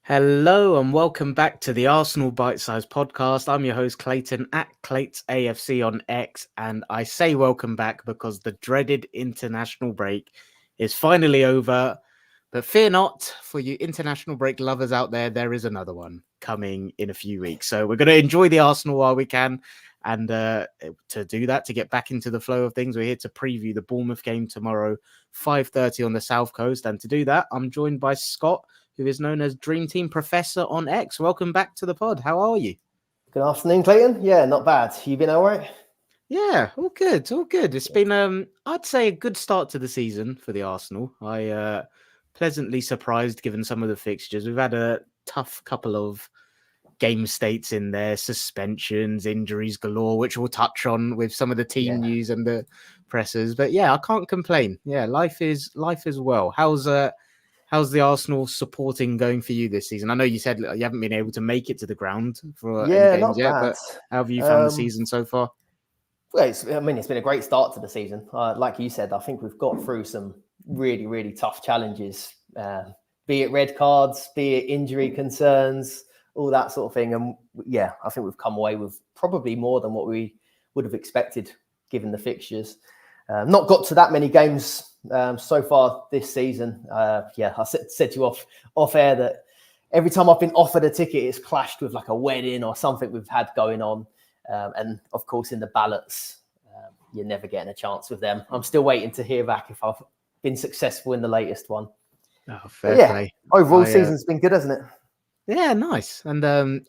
Hello and welcome back to the Arsenal Bite Size Podcast. I'm your host Clayton at Clates AFC on X, and I say welcome back because the dreaded international break is finally over. But fear not, for you international break lovers out there is another one coming in a few weeks. So we're going to enjoy the Arsenal while we can. And to do that, to get back into the flow of things, we're here to preview the Bournemouth game tomorrow, 5:30 on the South Coast. And to do that, I'm joined by Scott, who is known as Dream Team Professor on X. Welcome back to the pod. How are you? Good afternoon, Clayton. Yeah, not bad. You been all right? Yeah, all good, all good. It's been, I'd say, a good start to the season for the Arsenal. I pleasantly surprised given some of the fixtures. We've had a tough couple of game states in there, suspensions, injuries galore, which we'll touch on with some of the team news and the pressers. But yeah, I can't complain. Yeah, life is well. How's the Arsenal supporting going for you this season? I know you said you haven't been able to make it to the ground for any games yet, but how have you found the season so far? Well, it's been a great start to the season. Like you said, I think we've got through some really, really tough challenges, be it red cards, be it injury concerns, all that sort of thing. And yeah, I think we've come away with probably more than what we would have expected given the fixtures. Not got to that many games so far this season. I said to you off air that every time I've been offered a ticket, it's clashed with like a wedding or something we've had going on. And of course, in the ballots, you're never getting a chance with them. I'm still waiting to hear back if I've been successful in the latest one. Oh, fair play. Overall, season's been good, hasn't it? Yeah, nice. And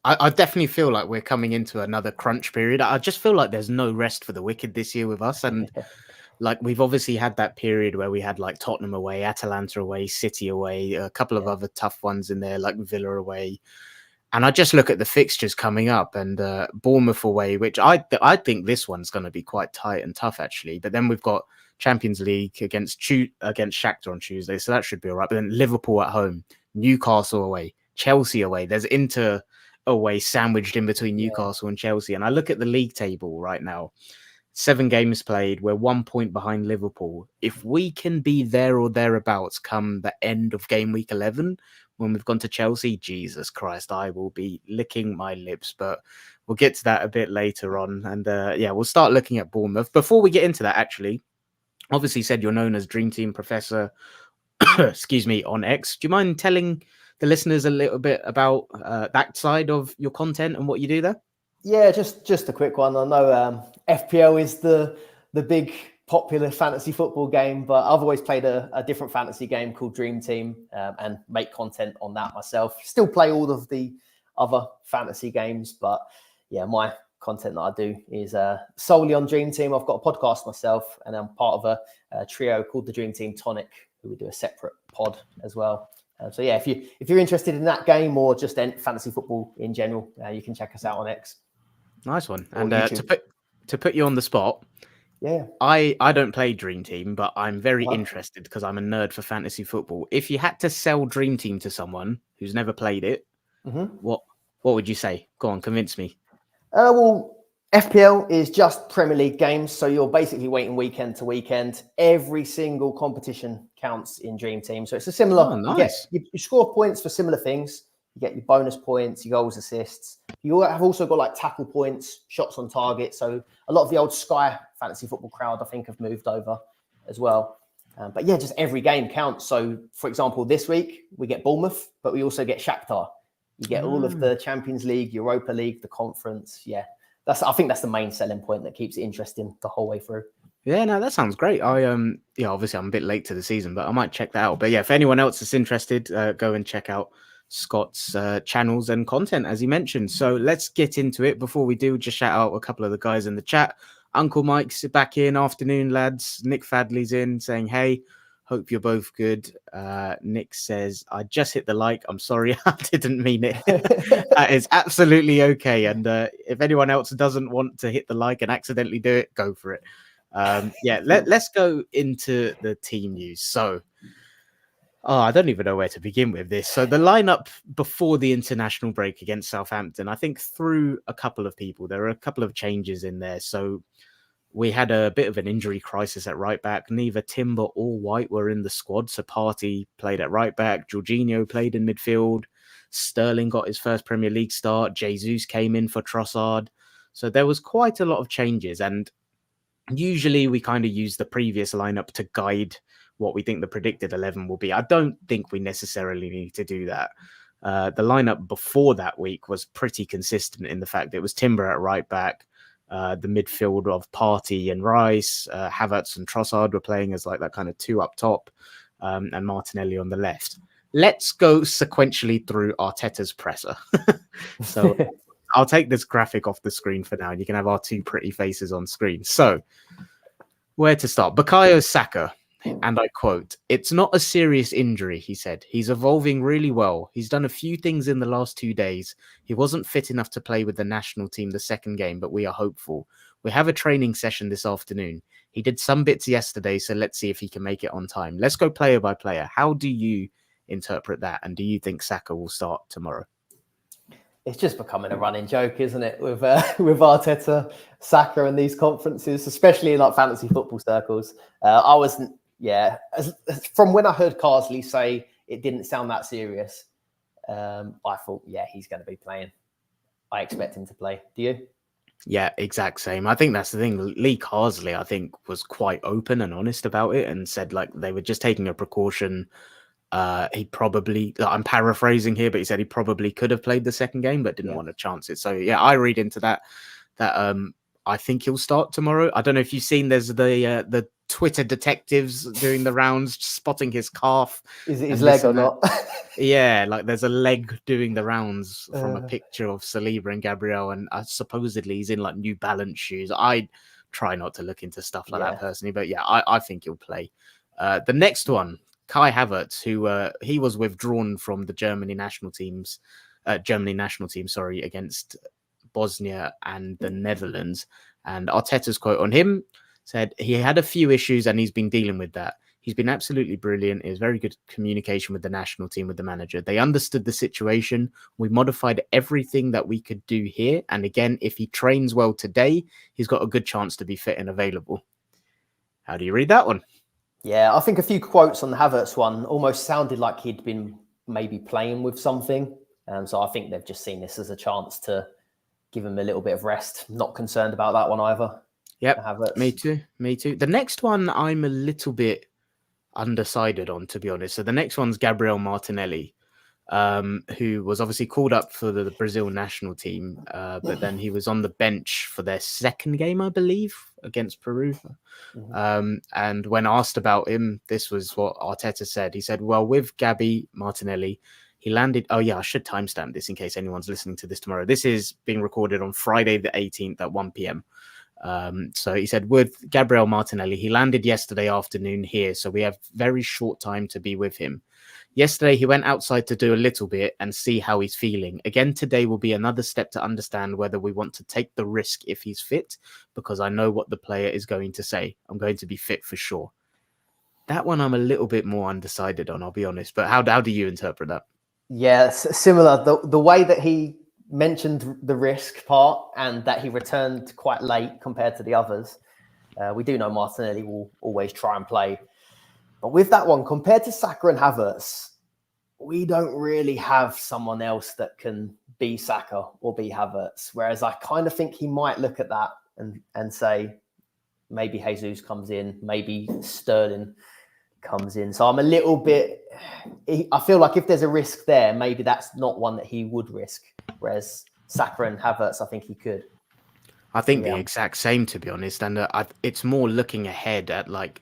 I definitely feel like we're coming into another crunch period. I just feel like there's no rest for the wicked this year with us. And like we've obviously had that period where we had like Tottenham away, Atalanta away, City away, a couple of other tough ones in there, like Villa away. And I just look at the fixtures coming up and Bournemouth away, which I think this one's going to be quite tight and tough, actually. But then we've got Champions League against Shakhtar on Tuesday, so that should be all right. But then Liverpool at home, Newcastle away, Chelsea away. There's Inter away sandwiched in between Newcastle and Chelsea. And I look at the league table right now. 7 games played. We're 1 point behind Liverpool. If we can be there or thereabouts come the end of game week 11, when we've gone to Chelsea, Jesus Christ, I will be licking my lips. But we'll get to that a bit later on. And we'll start looking at Bournemouth. Before we get into that, actually, obviously said you're known as Dream Team Professor, excuse me, on X. Do you mind telling the listeners a little bit about that side of your content and what you do there? Yeah, just a quick one. I know FPL is the big popular fantasy football game, but I've always played a different fantasy game called Dream Team and make content on that myself. Still play all of the other fantasy games, but yeah, my content that I do is solely on Dream Team. I've got a podcast myself, and I'm part of a trio called the Dream Team Tonic, who we do a separate pod as well. So yeah, if you're interested in that game or just fantasy football in general, you can check us out on X. Nice one. And to put you on the spot, yeah, I don't play Dream Team, but I'm very interested because I'm a nerd for fantasy football. If you had to sell Dream Team to someone who's never played it, what would you say? Go on, convince me. Well, FPL is just Premier League games, so you're basically waiting weekend to weekend. Every single competition counts in Dream Team, so it's a similar. Oh, nice. You score points for similar things. You get your bonus points, your goals, assists. You have also got like tackle points, shots on target. So a lot of the old Sky fantasy football crowd, I think, have moved over as well. But yeah, just every game counts. So, for example, this week we get Bournemouth, but we also get Shakhtar. You get all of the Champions League, Europa League, the conference. Yeah, I think that's the main selling point that keeps it interesting the whole way through. Yeah, no, that sounds great. Obviously I'm a bit late to the season, but I might check that out. But yeah, if anyone else is interested, go and check out Scott's channels and content, as he mentioned. So let's get into it. Before we do, just shout out a couple of the guys in the chat. Uncle Mike's back in. Afternoon, lads. Nick Fadley's in saying, hey, hope you're both good. Nick says, I just hit the like. I'm sorry, I didn't mean it. That is absolutely okay. And if anyone else doesn't want to hit the like and accidentally do it, go for it. Let's go into the team news. So, I don't even know where to begin with this. So the lineup before the international break against Southampton, I think through a couple of people, there are a couple of changes in there. So we had a bit of an injury crisis at right back. Neither Timber or White were in the squad. So Partey played at right back. Jorginho played in midfield. Sterling got his first Premier League start. Jesus came in for Trossard. So there was quite a lot of changes. And usually we kind of use the previous lineup to guide what we think the predicted 11 will be. I don't think we necessarily need to do that. The lineup before that week was pretty consistent in the fact it was Timber at right back, the midfield of Partey and Rice, Havertz and Trossard were playing as like that kind of two up top, and Martinelli on the left. Let's go sequentially through Arteta's presser. So I'll take this graphic off the screen for now, and you can have our two pretty faces on screen. So where to start? Bukayo Saka. And I quote, "It's not a serious injury," he said. "He's evolving really well. He's done a few things in the last 2 days. He wasn't fit enough to play with the national team the second game, but we are hopeful. We have a training session this afternoon. He did some bits yesterday, so let's see if he can make it on time. Let's go player by player." How do you interpret that? And do you think Saka will start tomorrow? It's just becoming a running joke, isn't it, with Arteta, Saka, and these conferences, especially in like fantasy football circles. From when I heard Carsley say it didn't sound that serious, I thought, yeah, he's going to be playing. I expect him to play. Do you? Yeah, exact same. I think that's the thing. Lee Carsley, I think, was quite open and honest about it and said like they were just taking a precaution. He probably, I'm paraphrasing here, but he said he probably could have played the second game, but didn't want to chance it. So yeah, I read into that I think he'll start tomorrow. I don't know if you've seen, there's the Twitter detectives doing the rounds, spotting his calf. Is it his leg or not? Yeah, like there's a leg doing the rounds from a picture of Saliba and Gabriel, and supposedly he's in like New Balance shoes. I try not to look into stuff like that personally, but yeah, I think he'll play. The next one, Kai Havertz, who he was withdrawn from the Germany national team, against Bosnia and the Netherlands. And Arteta's quote on him said he had a few issues and he's been dealing with that. He's been absolutely brilliant. It was very good communication with the national team, with the manager. They understood the situation. We modified everything that we could do here. And again, if he trains well today, he's got a good chance to be fit and available. How do you read that one? Yeah, I think a few quotes on the Havertz one almost sounded like he'd been maybe playing with something. So I think they've just seen this as a chance to give him a little bit of rest. Not concerned about that one either. Yep, me too. The next one I'm a little bit undecided on, to be honest. So the next one's Gabriel Martinelli, who was obviously called up for the Brazil national team, but then he was on the bench for their second game, I believe, against Peru. And when asked about him, this was what Arteta said. He said, well, with Gabby Martinelli, he landed... Oh, yeah, I should timestamp this in case anyone's listening to this tomorrow. This is being recorded on Friday the 18th at 1 p.m. So he said, with Gabriel Martinelli, he landed yesterday afternoon here, so we have very short time to be with him. Yesterday, he went outside to do a little bit and see how he's feeling. Again, today will be another step to understand whether we want to take the risk if he's fit, because I know what the player is going to say. I'm going to be fit for sure. That one I'm a little bit more undecided on, I'll be honest. But how do you interpret that? Yeah, similar. The way that he mentioned the risk part and that he returned quite late compared to the others. We do know Martinelli will always try and play. But with that one, compared to Saka and Havertz, we don't really have someone else that can be Saka or be Havertz. Whereas I kind of think he might look at that and say, maybe Jesus comes in, maybe Sterling comes in. So I'm a little bit... I feel like if there's a risk there, maybe that's not one that he would risk. Whereas Saka and Havertz, I think he could. I think the exact same, to be honest. And it's more looking ahead at like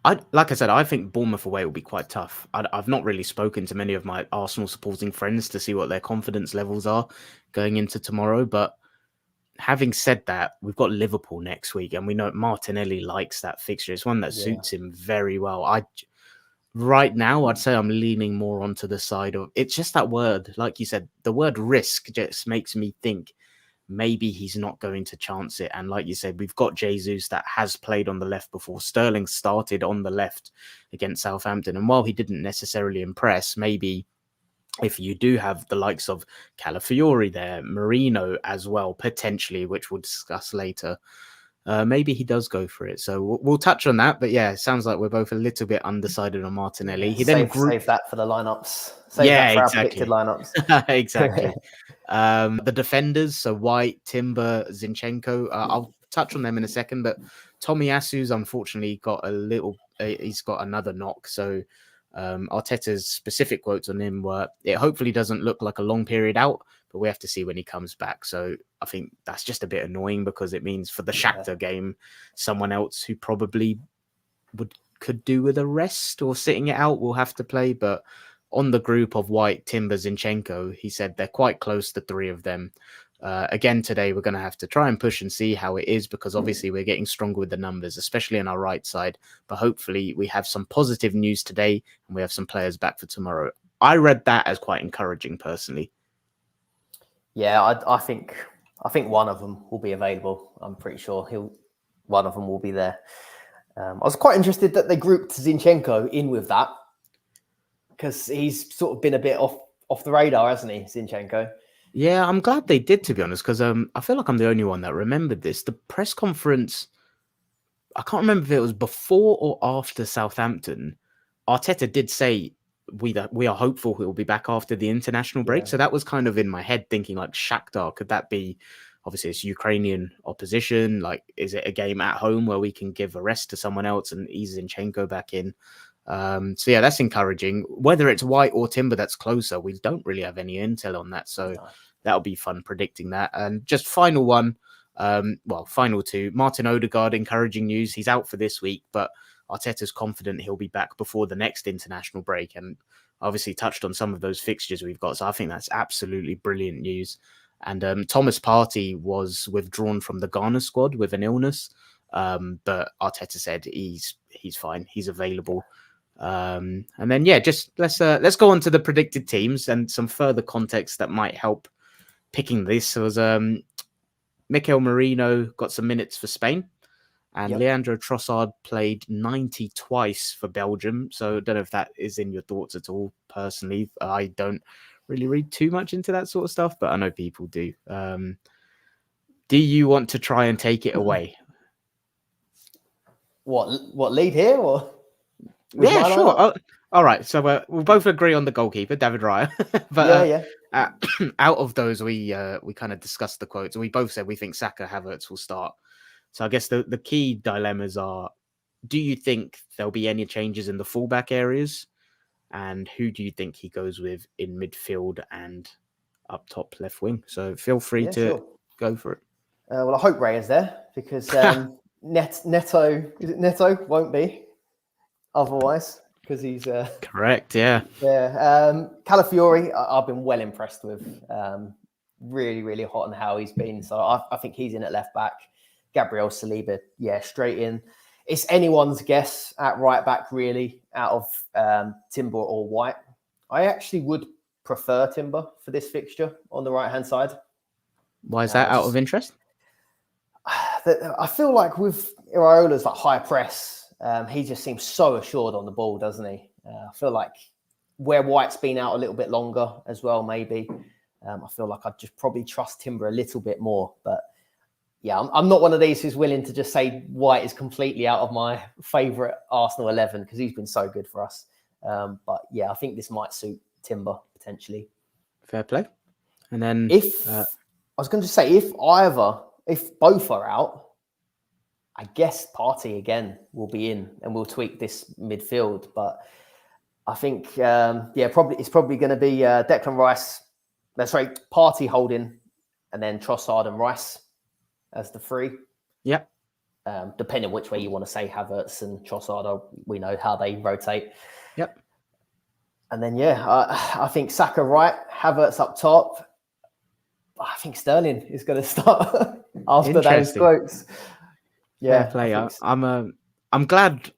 I said, I think Bournemouth away will be quite tough. I've not really spoken to many of my Arsenal supporting friends to see what their confidence levels are going into tomorrow. But having said that, we've got Liverpool next week, and we know Martinelli likes that fixture. It's one that suits him very well. Right now, I'd say I'm leaning more onto the side of... It's just that word, like you said, the word risk just makes me think maybe he's not going to chance it. And like you said, we've got Jesus that has played on the left before. Sterling started on the left against Southampton. And while he didn't necessarily impress, maybe if you do have the likes of Calafiori there, Marino as well, potentially, which we'll discuss later, maybe he does go for it. So we'll touch on that. But yeah, it sounds like we're both a little bit undecided on Martinelli. Save that for the lineups Save that for our predicted lineups. Exactly. The defenders, so White, Timber, Zinchenko. I'll touch on them in a second, but Tomiyasu's unfortunately got he's got another knock. So Arteta's specific quotes on him were, it hopefully doesn't look like a long period out, but we have to see when he comes back. So I think that's just a bit annoying because it means for the Shakhtar game, someone else who probably could do with a rest or sitting it out will have to play. But on the group of White, Timber, Zinchenko, he said they're quite close, the three of them. Again, today, we're going to have to try and push and see how it is, because obviously we're getting stronger with the numbers, especially on our right side. But hopefully we have some positive news today and we have some players back for tomorrow. I read that as quite encouraging personally. Yeah, I think one of them will be available. I'm pretty sure one of them will be there. I was quite interested that they grouped Zinchenko in with that, because he's sort of been a bit off the radar, hasn't he, Zinchenko? Yeah, I'm glad they did, to be honest, because I feel like I'm the only one that remembered this. The press conference, I can't remember if it was before or after Southampton. Arteta did say we are hopeful he'll be back after the international break. Yeah. So that was kind of in my head thinking, like, Shakhtar, could that be? Obviously, it's Ukrainian opposition. Like, is it a game at home where we can give a rest to someone else and ease Zinchenko back in? So yeah, that's encouraging. Whether it's White or Timber that's closer, we don't really have any intel on that. So that'll be fun predicting that. And just final one, final two. Martin Odegaard, encouraging news. He's out for this week, but Arteta's confident he'll be back before the next international break. And obviously touched on some of those fixtures we've got. So I think that's absolutely brilliant news. And Thomas Partey was withdrawn from the Ghana squad with an illness. But Arteta said he's fine. He's available. And then, yeah, just let's go on to the predicted teams and some further context that might help picking this. So was Mikel Merino got some minutes for Spain, and Leandro Trossard played 90 twice for Belgium. So I don't know if that is in your thoughts at all. Personally, I don't really read too much into that sort of stuff, but I know people do. Do you want to try and take it away? What lead here or? Yeah, sure. All right. So we'll both agree on the goalkeeper, David Raya. But out of those, we kind of discussed the quotes. We both said we think Saka, Havertz will start. So I guess the key dilemmas are: do you think there'll be any changes in the fullback areas, and who do you think he goes with in midfield and up top left wing? So feel free to go for it. Well, I hope Raya's there, because Neto won't be. Otherwise, because he's correct, yeah. Calafiori, I've been well impressed with. Really, really hot on how he's been. So I think he's in at left back. Gabriel, Saliba, straight in. It's anyone's guess at right back, really, out of Timber or White. I actually would prefer Timber for this fixture on the right hand side. Why is that out of interest? I feel like with Iraola's high press. He just seems so assured on the ball, doesn't he? I feel like where White's been out a little bit longer as well, maybe. I feel like I'd just probably trust Timber a little bit more. But yeah, I'm not one of these who's willing to just say White is completely out of my favourite Arsenal 11, because he's been so good for us. But yeah, I think this might suit Timber potentially. Fair play. And then I was going to say, if both are out, I guess Partey again will be in, and we'll tweak this midfield. But I think, it's probably going to be Declan Rice. That's right, Partey holding, and then Trossard and Rice as the three. Yep. Depending which way you want to say Havertz and Trossard, we know how they rotate. Yep. And then, I think Saka right, Havertz up top. I think Sterling is going to start after those quotes. Yeah, play. I'm glad.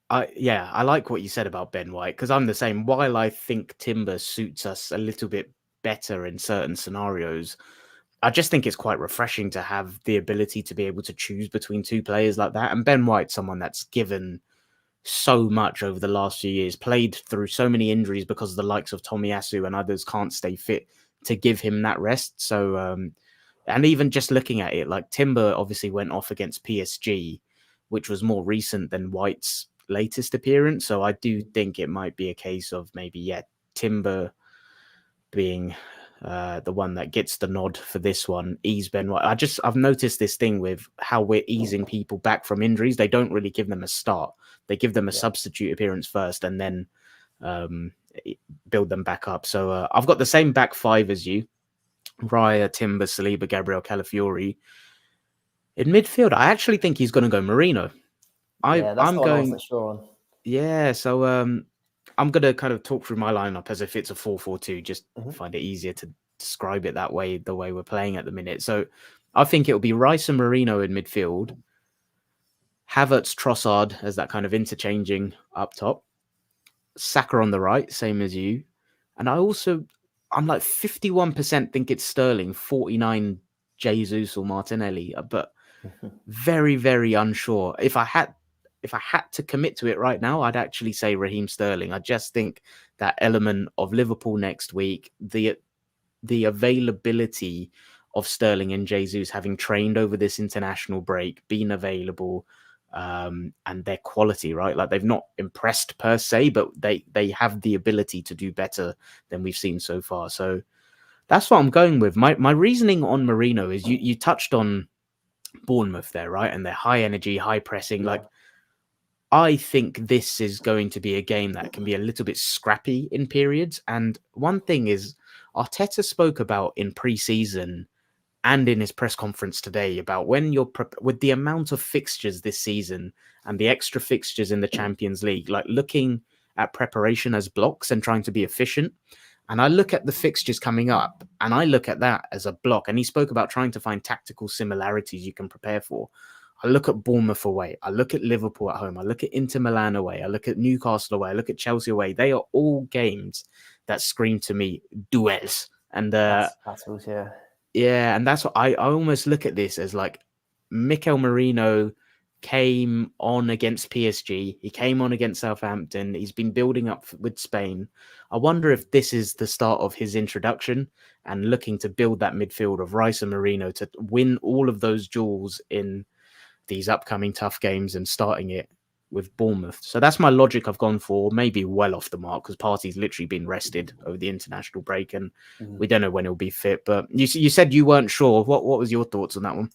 I like what you said about Ben White, because I'm the same. While I think Timber suits us a little bit better in certain scenarios, I just think it's quite refreshing to have the ability to be able to choose between two players like that. And Ben White's someone that's given so much over the last few years, played through so many injuries because the likes of Tomiyasu and others can't stay fit to give him that rest. So, and even just looking at it, like Timber obviously went off against PSG, which was more recent than White's latest appearance. So I do think it might be a case of maybe, Timber being the one that gets the nod for this one, ease Ben White. I've noticed this thing with how we're easing people back from injuries. They don't really give them a start. They give them a substitute appearance first and then build them back up. So I've got the same back five as you. Raya, Timber, Saliba, Gabriel, Calafiori. In midfield, I actually think he's going to go Marino. That's the one I wasn't sure on. Yeah, so I'm going to kind of talk through my lineup as if it's a 4-4-2, just find it easier to describe it that way, the way we're playing at the minute. So I think it'll be Rice and Marino in midfield, Havertz, Trossard as that kind of interchanging up top, Saka on the right, same as you. And I'm like 51% think it's Sterling, 49 Jesus or Martinelli, but very, very unsure. If I had to commit to it right now, I'd actually say Raheem Sterling. I just think that element of Liverpool next week, the availability of Sterling and Jesus having trained over this international break, been available, and their quality, right? Like they've not impressed per se, but they have the ability to do better than we've seen so far. So that's what I'm going with. My reasoning on Marino is you touched on Bournemouth there, right? And their high energy, high pressing. Like I think this is going to be a game that can be a little bit scrappy in periods. And one thing is Arteta spoke about in pre-season and in his press conference today about when you're with the amount of fixtures this season and the extra fixtures in the Champions League, like looking at preparation as blocks and trying to be efficient. And I look at the fixtures coming up and I look at that as a block. And he spoke about trying to find tactical similarities you can prepare for. I look at Bournemouth away. I look at Liverpool at home. I look at Inter Milan away. I look at Newcastle away. I look at Chelsea away. They are all games that scream to me duels. And battles, yeah. Yeah, and that's what I almost look at this as like Mikel Marino came on against PSG. He came on against Southampton. He's been building up with Spain. I wonder if this is the start of his introduction and looking to build that midfield of Rice and Marino to win all of those duels in these upcoming tough games and starting it with Bournemouth. So that's my logic I've gone for, maybe well off the mark because Partey's literally been rested over the international break and we don't know when he'll be fit. But you said you weren't sure. What was your thoughts on that one?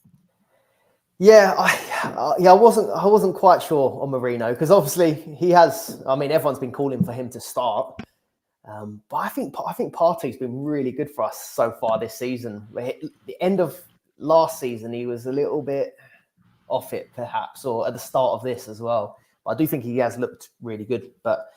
Yeah, I wasn't quite sure on Marino because obviously he has. I mean, everyone's been calling for him to start, but I think Partey's been really good for us so far this season. The end of last season, he was a little bit off it, perhaps, or at the start of this as well. But I do think he has looked really good. But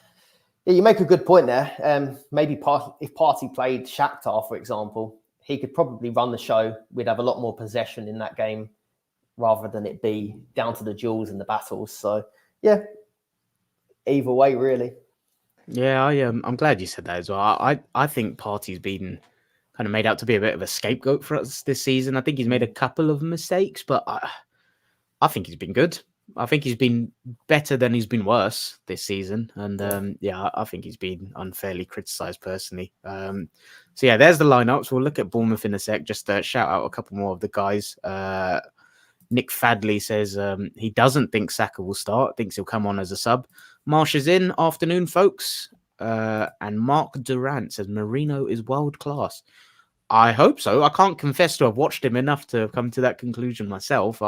yeah, you make a good point there. Maybe if Partey played Shakhtar, for example, he could probably run the show. We'd have a lot more possession in that game, rather than it be down to the duels and the battles. So, yeah, either way, really. Yeah, I'm glad you said that as well. I think Partey's been kind of made out to be a bit of a scapegoat for us this season. I think he's made a couple of mistakes, but I think he's been good. I think he's been better than he's been worse this season. And I think he's been unfairly criticised personally. So yeah, there's the lineups. We'll look at Bournemouth in a sec. Just shout out a couple more of the guys. Nick Fadley says he doesn't think Saka will start, thinks he'll come on as a sub. Marsh is in. Afternoon, folks. And Mark Durant says Marino is world class. I hope so. I can't confess to have watched him enough to come to that conclusion myself.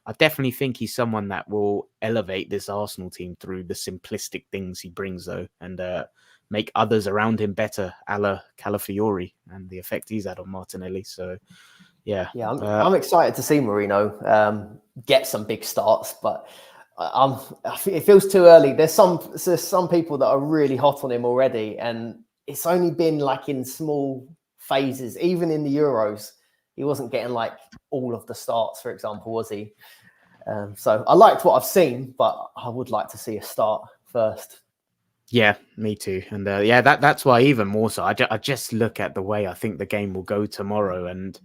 I definitely think he's someone that will elevate this Arsenal team through the simplistic things he brings, though, and make others around him better, a la Calafiori, and the effect he's had on Martinelli. So, yeah. Yeah, I'm excited to see Marino get some big starts, but it feels too early. There's some people that are really hot on him already, and it's only been like in small phases. Even in the Euros, he wasn't getting like all of the starts, for example, was he? So I liked what I've seen, but I would like to see a start first. Yeah, me too. And that's why even more so, I just look at the way I think the game will go tomorrow, and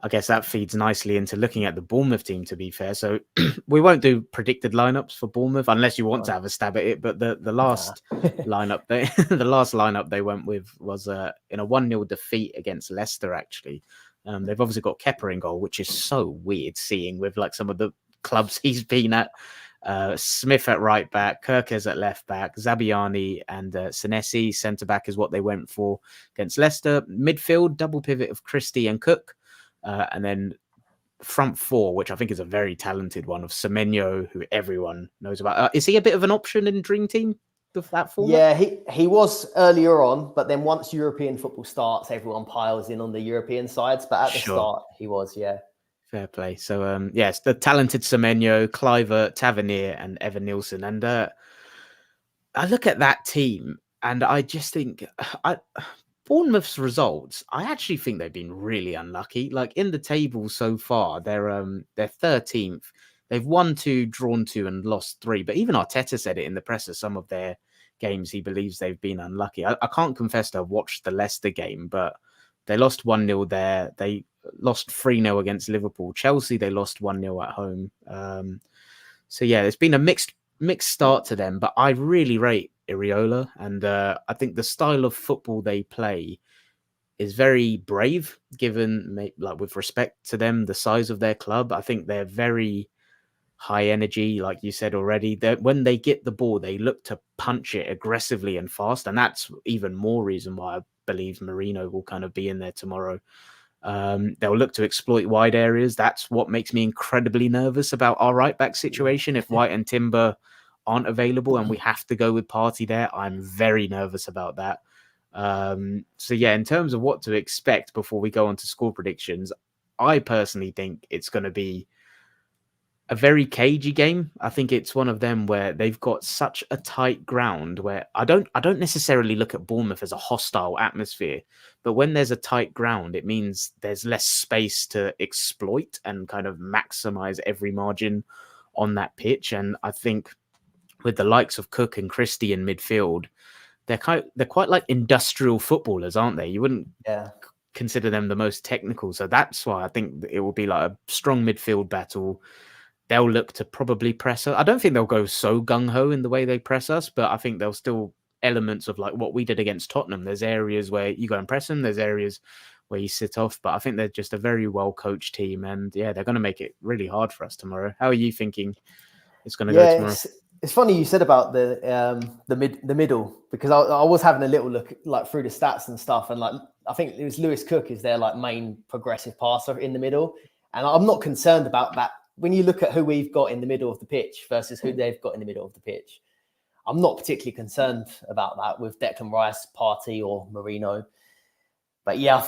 I guess that feeds nicely into looking at the Bournemouth team, to be fair. So we won't do predicted lineups for Bournemouth unless you want to have a stab at it. But the last lineup they went with was in a 1-0 defeat against Leicester, actually. They've obviously got Kepa in goal, which is so weird seeing with like some of the clubs he's been at. Smith at right back, Kirkes at left back, Zabiani and Senesi centre back is what they went for against Leicester. Midfield, double pivot of Christie and Cook. And then front four, which I think is a very talented one, of Semenyo, who everyone knows about. Is he a bit of an option in Dream Team of that format? Yeah, he was earlier on, but then once European football starts, everyone piles in on the European sides. But at the start, he was, yeah. Fair play. So, yes, the talented Semenyo, Cliver, Tavernier, and Evan Nielsen. And I look at that team and I just think Bournemouth's results, I actually think they've been really unlucky. Like in the table so far, they're 13th. They've won 2, drawn 2, and lost 3. But even Arteta said it in the presser, some of their games, he believes they've been unlucky. I can't confess to have watched the Leicester game, but they lost 1-0 there. They lost 3-0 against Liverpool. Chelsea, they lost 1-0 at home. So yeah, it's been a mixed start to them, but I really rate Iriola, and I think the style of football they play is very brave, given, like, with respect to them, the size of their club. I think they're very high energy, like you said already. When they get the ball, they look to punch it aggressively and fast, and that's even more reason why I believe Marino will kind of be in there tomorrow. They'll look to exploit wide areas. That's what makes me incredibly nervous about our right back situation. If White and Timber aren't available and we have to go with Partey there, I'm very nervous about that. So yeah, in terms of what to expect before we go on to score predictions, I personally think it's going to be a very cagey game. I think it's one of them where they've got such a tight ground where I don't necessarily look at Bournemouth as a hostile atmosphere, but when there's a tight ground, it means there's less space to exploit and kind of maximize every margin on that pitch. And I think with the likes of Cook and Christie in midfield, they're quite like industrial footballers, aren't they? You wouldn't consider them the most technical. So that's why I think it will be like a strong midfield battle. They'll look to probably press us. I don't think they'll go so gung-ho in the way they press us, but I think there'll still elements of like what we did against Tottenham. There's areas where you go and press them. There's areas where you sit off. But I think they're just a very well-coached team. And yeah, they're going to make it really hard for us tomorrow. How are you thinking it's going to go tomorrow? It's funny you said about the middle, because I was having a little look like through the stats and stuff, and like I think it was Lewis Cook is their like main progressive passer in the middle, and I'm not concerned about that. When you look at who we've got in the middle of the pitch versus who they've got in the middle of the pitch, I'm not particularly concerned about that with Declan Rice, Partey, or Marino. But yeah,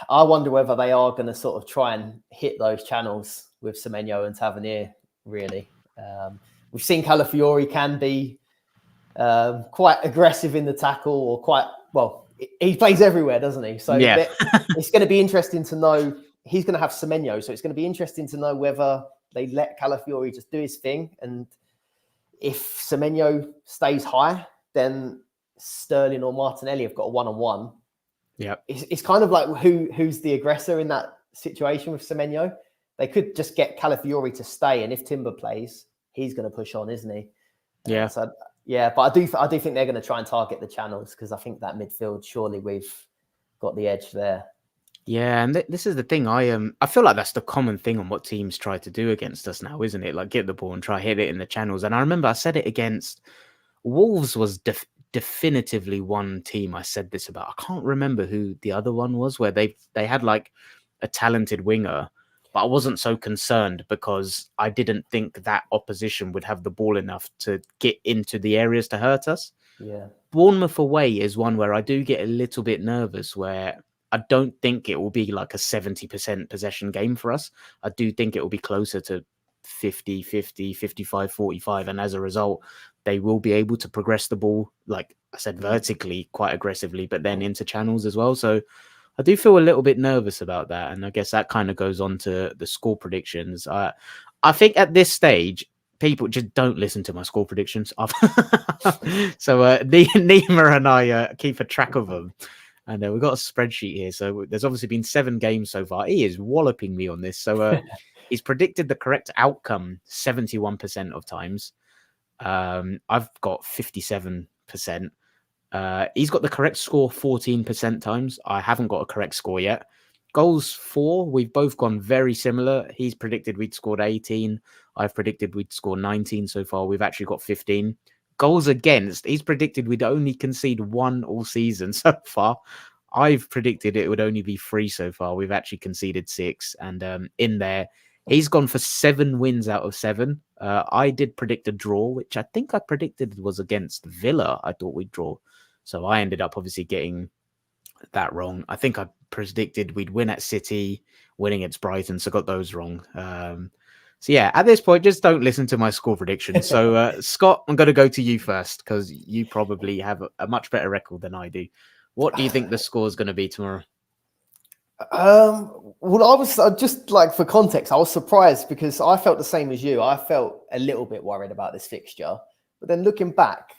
I wonder whether they are going to sort of try and hit those channels with Semenyo and Tavernier, really. We've seen Calafiori can be quite aggressive in the tackle, or quite, well, he plays everywhere, doesn't he? So yeah. It's going to be interesting to know. He's going to have Semenyo, so it's going to be interesting to know whether they let Calafiori just do his thing. And if Semenyo stays high, then Sterling or Martinelli have got a one-on-one. Yeah, it's kind of like who's the aggressor in that situation with Semenyo. They could just get Calafiori to stay, and if Timber plays, he's going to push on, isn't he? Yeah. But I do think they're going to try and target the channels, because I think that midfield, surely we've got the edge there. Yeah, and this is the thing. I feel like that's the common thing on what teams try to do against us now, isn't it? Like get the ball and try hit it in the channels. And I remember I said it against Wolves was definitively one team I said this about. I can't remember who the other one was, where they had like a talented winger, but I wasn't so concerned because I didn't think that opposition would have the ball enough to get into the areas to hurt us. Yeah. Bournemouth away is one where I do get a little bit nervous, where I don't think it will be like a 70% possession game for us. I do think it will be closer to 50-50, 55-45. And as a result, they will be able to progress the ball, like I said, vertically quite aggressively, but then into channels as well. So I do feel a little bit nervous about that. And I guess that kind of goes on to the score predictions. I think at this stage, people just don't listen to my score predictions. So Nima and I keep a track of them. And we've got a spreadsheet here. So there's obviously been 7 games so far. He is walloping me on this. So he's predicted the correct outcome 71% of times. I've got 57%. He's got the correct score 14% times. I haven't got a correct score yet. Goals 4, we've both gone very similar. He's predicted we'd scored 18. I've predicted we'd score 19 so far. We've actually got 15. Goals against, he's predicted we'd only concede 1 all season so far. I've predicted it would only be 3 so far. We've actually conceded 6. And in there, he's gone for 7 wins out of 7. I did predict a draw, which I think I predicted was against Villa. I thought we'd draw. So I ended up obviously getting that wrong. I think I predicted we'd win at City, winning against Brighton, so got those wrong. So yeah, at this point, just don't listen to my score predictions. So Scott, I'm going to go to you first because you probably have a much better record than I do. What do you think the score is going to be tomorrow? Well, I was just like, for context, I was surprised because I felt the same as you. I felt a little bit worried about this fixture, but then looking back,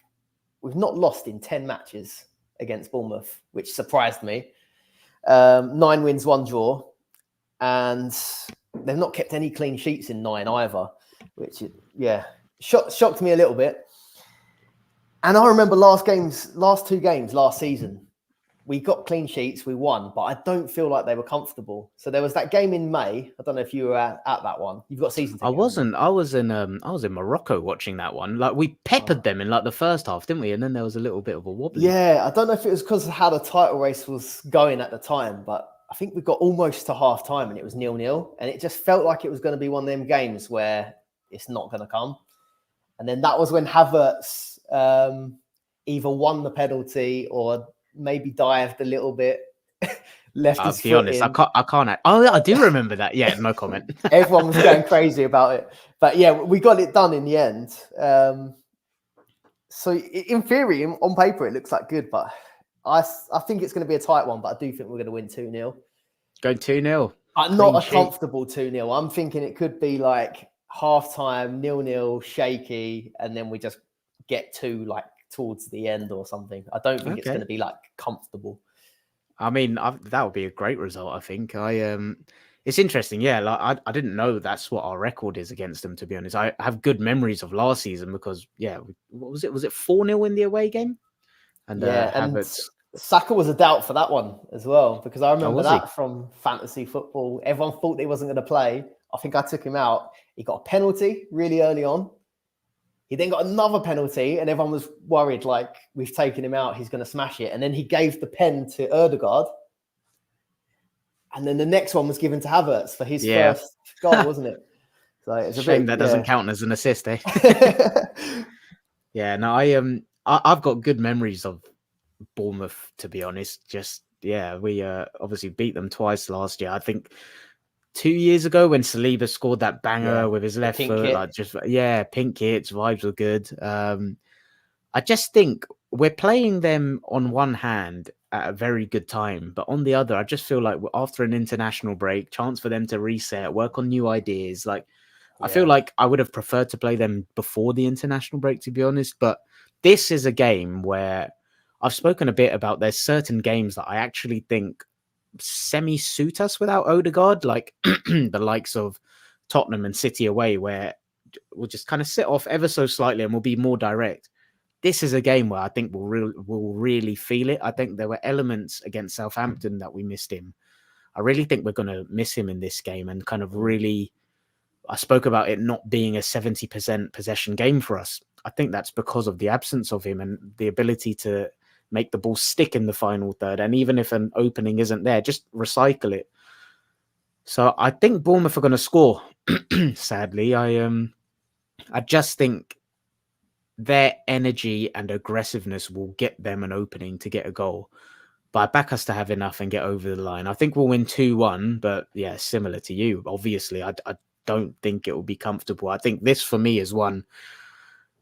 we've not lost in 10 matches against Bournemouth, which surprised me. 9 wins, 1 draw, and they've not kept any clean sheets in 9 either, which shocked me a little bit. And I remember last 2 games last season, we got clean sheets, we won, but I don't feel like they were comfortable. So there was that game in May. I don't know if you were at that one. You've got season tickets. I wasn't. I was in Morocco watching that one. Like, we peppered them in like the first half, didn't we? And then there was a little bit of a wobble. Yeah, I don't know if it was because of how the title race was going at the time, but I think we got almost to half time and it was 0-0. And it just felt like it was going to be one of them games where it's not going to come. And then that was when Havertz either won the penalty or maybe dived a little bit, left his foot honest, in. I can't. Oh, I do remember that. Yeah, no comment. Everyone was going crazy about it. But yeah, we got it done in the end. So in theory, on paper, it looks like good, but I think it's going to be a tight one, but I do think we're going to win 2-0. Going 2-0. Not a comfortable 2-0. I'm thinking it could be like half-time, 0-0, shaky, and then we just get 2 like towards the end or something. I don't think it's going to be like comfortable. I mean, that would be a great result, I think. It's interesting. Yeah, like I didn't know that's what our record is against them, to be honest. I have good memories of last season because, what was it? Was it 4-0 in the away game? And Saka was a doubt for that one as well, because I remember that from fantasy football. Everyone thought he wasn't going to play. I think I took him out. He got a penalty really early on. He then got another penalty and everyone was worried, like, we've taken him out, he's going to smash it. And then he gave the pen to Ødegaard. And then the next one was given to Havertz for his first goal, wasn't it? So it's a shame that doesn't count as an assist, eh? Yeah, no, I've got good memories of Bournemouth, to be honest. We obviously beat them twice last year. I think 2 years ago when Saliba scored that banger with his left foot, pink kits, vibes were good. I just think we're playing them on one hand at a very good time, but on the other, I just feel like after an international break, chance for them to reset, work on new ideas. Like, I feel like I would have preferred to play them before the international break, to be honest. But this is a game where I've spoken a bit about there's certain games that I actually think semi-suit us without Ødegaard, like the likes of Tottenham and City away, where we'll just kind of sit off ever so slightly and we'll be more direct. This is a game where I think we'll really feel it. I think there were elements against Southampton that we missed him. I really think we're going to miss him in this game and kind of really, I spoke about it not being a 70% possession game for us. I think that's because of the absence of him and the ability to make the ball stick in the final third. And even if an opening isn't there, just recycle it. So I think Bournemouth are going to score. Sadly, I just think their energy and aggressiveness will get them an opening to get a goal. But I back us to have enough and get over the line. I think we'll win 2-1, but yeah, similar to you. Obviously, I don't think it will be comfortable. I think this, for me, is one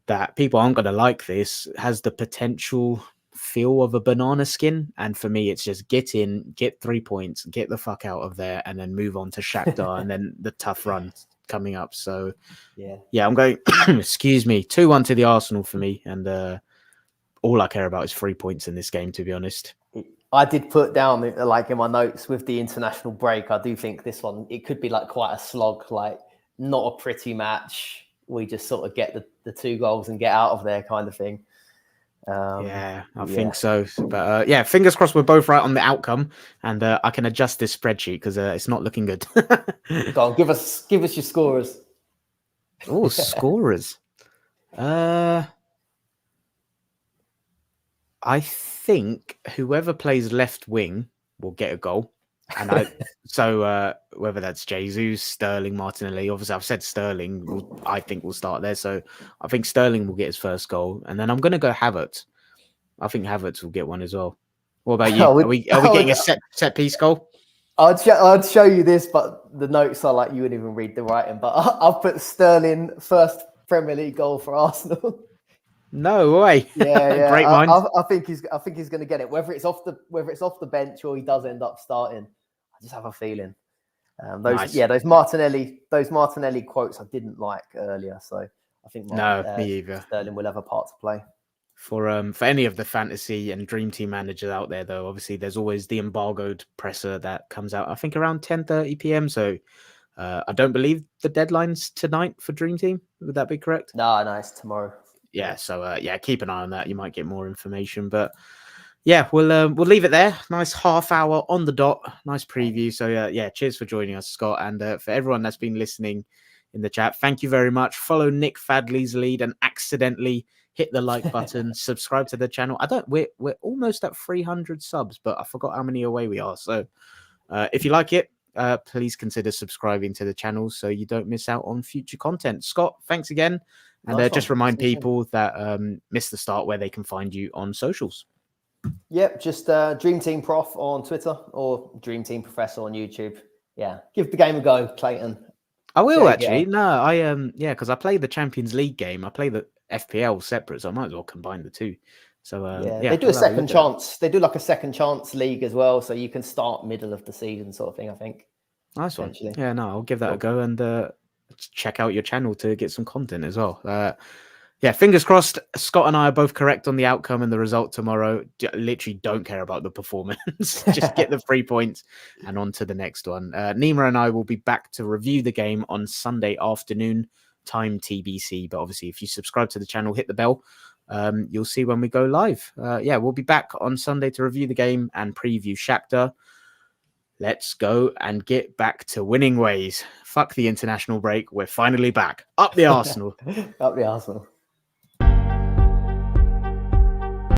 that people aren't going to like. This has the potential feel of a banana skin, and for me it's just get in, get 3 points, get the fuck out of there, and then move on to Shakhtar and then the tough run coming up. So yeah, I'm going 2-1 to the Arsenal for me, and all I care about is 3 points in this game, to be honest. I did put down, like, in my notes, with the international break, I do think this one, it could be like quite a slog, like not a pretty match. We just sort of get the 2 goals and get out of there kind of thing. Yeah, I think so. But yeah, fingers crossed we're both right on the outcome, and I can adjust this spreadsheet because it's not looking good. Go on, give us your scorers. Oh, scorers. I think whoever plays left wing will get a goal, and whether that's Jesus, Sterling, Martinelli. Obviously, I've said Sterling. I think will start there, so I think Sterling will get his first goal, and then I'm going to go Havertz. I think Havertz will get one as well. What about you? Are we getting a set piece goal? I'd show you this, but the notes are like you wouldn't even read the writing. But I've put Sterling first Premier League goal for Arsenal. No way. Yeah. Great mind. I think he's going to get it. Whether it's off the bench or he does end up starting, I just have a feeling. Those Martinelli quotes I didn't like earlier, so I think me either. Sterling will have a part to play. For any of the fantasy and dream team managers out there, though, obviously there's always the embargoed presser that comes out, I think, around 10:30 p.m. So I don't believe the deadline's tonight for Dream Team. Would that be correct? No, it's tomorrow. Yeah, so keep an eye on that. You might get more information, but yeah, we'll leave it there. Nice half hour on the dot. Nice preview. So cheers for joining us, Scott, and for everyone that's been listening in the chat, thank you very much. Follow Nick Fadley's lead and accidentally hit the like button. Subscribe to the channel. We're almost at 300 subs, but I forgot how many away we are. So if you like it, please consider subscribing to the channel so you don't miss out on future content. Scott, thanks again. And just remind people that missed the start where they can find you on socials. Yep, just Dream Team Prof on Twitter or Dream Team Professor on YouTube. Yeah, give the game a go, Clayton. I will actually. No, because I play the Champions League game. I play the FPL separate, so I might as well combine the two. So they do a second chance. They do like a second chance league as well, so you can start middle of the season sort of thing, I think. Nice one. Yeah, no, I'll give that a go and check out your channel to get some content as well. Fingers crossed. Scott and I are both correct on the outcome and the result tomorrow. Literally don't care about the performance. Just get the 3 points and on to the next one. Nima and I will be back to review the game on Sunday afternoon, time TBC. But obviously, if you subscribe to the channel, hit the bell, you'll see when we go live. We'll be back on Sunday to review the game and preview Shakhtar. Let's go and get back to winning ways. Fuck the international break. We're finally back. Up the Arsenal. Up the Arsenal.